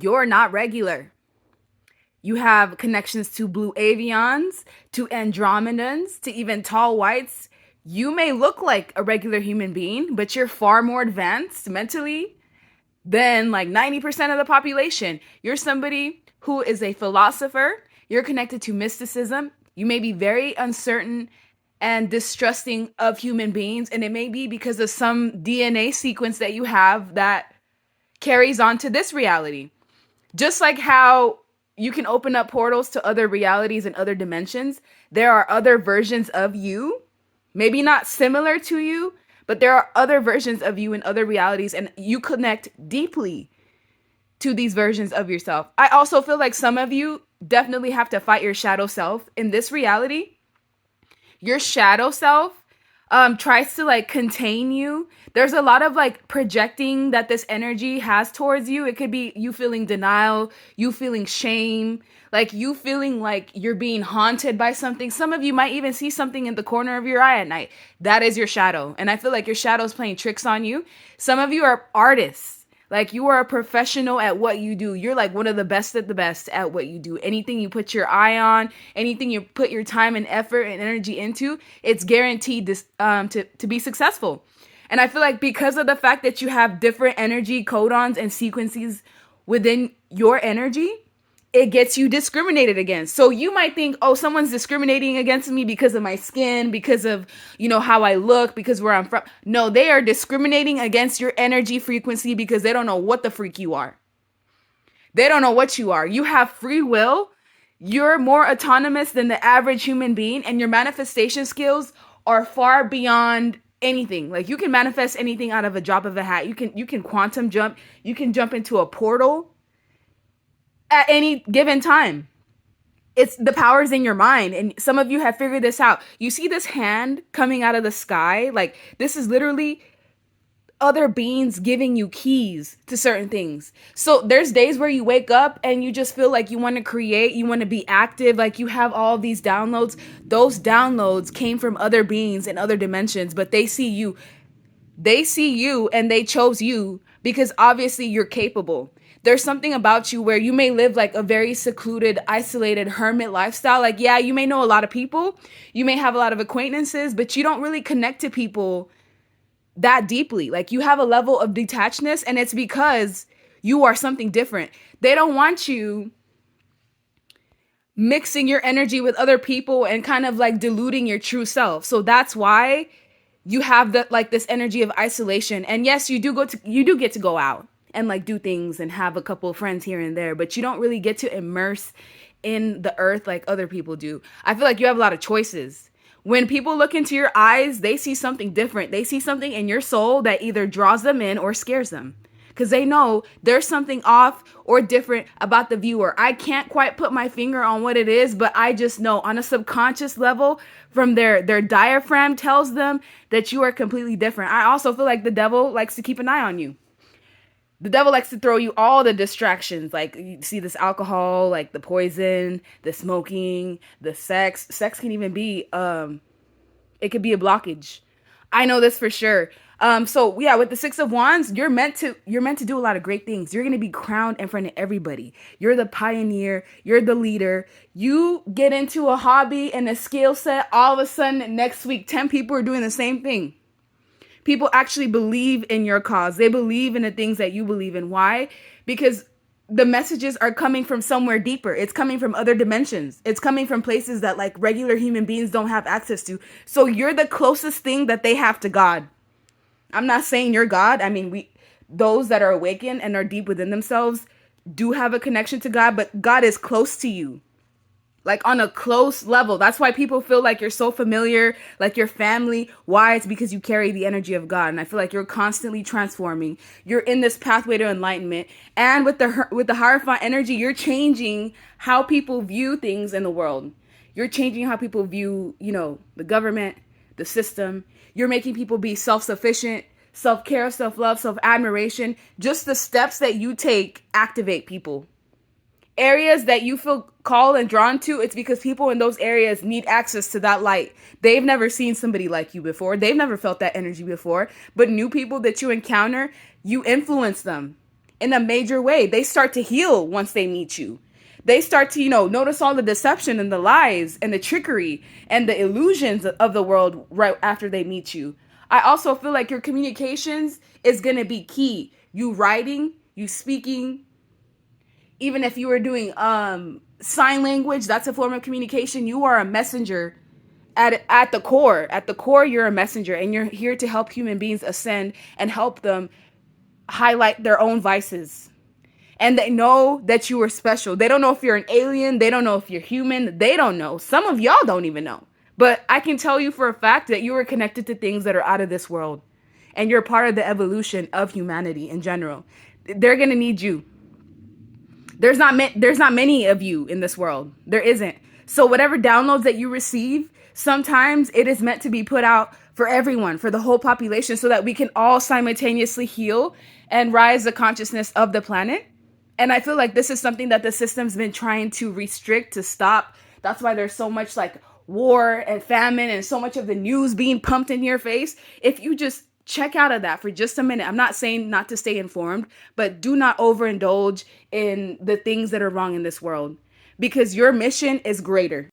You're not regular. You have connections to blue avians, to Andromedans, to even tall whites. You may look like a regular human being, but you're far more advanced mentally than like 90% of the population. You're somebody who is a philosopher. You're connected to mysticism. You may be very uncertain and distrusting of human beings. And it may be because of some DNA sequence that you have that carries on to this reality. Just like how you can open up portals to other realities and other dimensions, there are other versions of you, maybe not similar to you, but there are other versions of you in other realities, and you connect deeply to these versions of yourself. I also feel like some of you definitely have to fight your shadow self in this reality. Your shadow self tries to like contain you. There's a lot of like projecting that this energy has towards you. It could be you feeling denial, you feeling shame, like you feeling like you're being haunted by something. Some of you might even see something in the corner of your eye at night. That is your shadow. And I feel like your shadow's playing tricks on you. Some of you are artists. Like you are a professional at what you do. You're like one of the best at the best at what you do. Anything you put your eye on, anything you put your time and effort and energy into, it's guaranteed this to be successful. And I feel like because of the fact that you have different energy codons and sequences within your energy, it gets you discriminated against. So you might think, oh, someone's discriminating against me because of my skin, because of, how I look, because where I'm from. No, they are discriminating against your energy frequency because they don't know what the freak you are. They don't know what you are. You have free will. You're more autonomous than the average human being, and your manifestation skills are far beyond anything. Like you can manifest anything out of a drop of a hat. You can quantum jump. You can jump into a portal at any given time. It's the power's in your mind, and some of you have figured this out. You see this hand coming out of the sky, like this is literally other beings giving you keys to certain things. So there's days where you wake up and you just feel like you want to create, you want to be active, like you have all these downloads. Those downloads came from other beings in other dimensions, but they see you. They see you and they chose you because obviously you're capable. There's something about you where you may live like a very secluded, isolated hermit lifestyle. Like, yeah, you may know a lot of people, you may have a lot of acquaintances, but you don't really connect to people that deeply. Like, you have a level of detachedness, and it's because you are something different. They don't want you mixing your energy with other people and kind of like diluting your true self. So that's why you have the like this energy of isolation. And yes, you do get to go out and like do things and have a couple of friends here and there, but you don't really get to immerse in the earth like other people do. I feel like you have a lot of choices. When people look into your eyes, they see something different. They see something in your soul that either draws them in or scares them, because they know there's something off or different about the viewer. I can't quite put my finger on what it is, but I just know on a subconscious level from their diaphragm tells them that you are completely different. I also feel like the devil likes to keep an eye on you. The devil likes to throw you all the distractions. Like you see this alcohol, like the poison, the smoking, the sex. Sex can even be it could be a blockage. I know this for sure. So yeah, with the Six of Wands, you're meant to do a lot of great things. You're gonna be crowned in front of everybody. You're the pioneer, you're the leader. You get into a hobby and a skill set, all of a sudden next week 10 people are doing the same thing. People actually believe in your cause. They believe in the things that you believe in. Why? Because the messages are coming from somewhere deeper. It's coming from other dimensions. It's coming from places that like regular human beings don't have access to. So you're the closest thing that they have to God. I'm not saying you're God. I mean, those that are awakened and are deep within themselves do have a connection to God, but God is close to you. Like on a close level. That's why people feel like you're so familiar, like your family. Why? It's because you carry the energy of God. And I feel like you're constantly transforming. You're in this pathway to enlightenment. And with the Hierophant energy, you're changing how people view things in the world. You're changing how people view, the government, the system. You're making people be self-sufficient, self-care, self-love, self-admiration. Just the steps that you take activate people. Areas that you feel called and drawn to, it's because people in those areas need access to that light. They've never seen somebody like you before. They've never felt that energy before. But new people that you encounter, you influence them. in a major way. They start to heal once they meet you. They start to, notice all the deception and the lies and the trickery and the illusions of the world right after they meet you. I also feel like your communications is going to be key. You writing, you speaking, even if you were doing sign language, that's a form of communication. You are a messenger at the core. At the core, you're a messenger, and you're here to help human beings ascend and help them highlight their own vices. And they know that you are special. They don't know if you're an alien. They don't know if you're human. They don't know. Some of y'all don't even know. But I can tell you for a fact that you are connected to things that are out of this world. And you're part of the evolution of humanity in general. They're going to need you. There's not many of you in this world. There isn't. So whatever downloads that you receive, sometimes it is meant to be put out for everyone, for the whole population, so that we can all simultaneously heal and rise the consciousness of the planet. And I feel like this is something that the system's been trying to restrict, to stop. That's why there's so much like war and famine and so much of the news being pumped in your face. If you just check out of that for just a minute. I'm not saying not to stay informed, but do not overindulge in the things that are wrong in this world, because your mission is greater.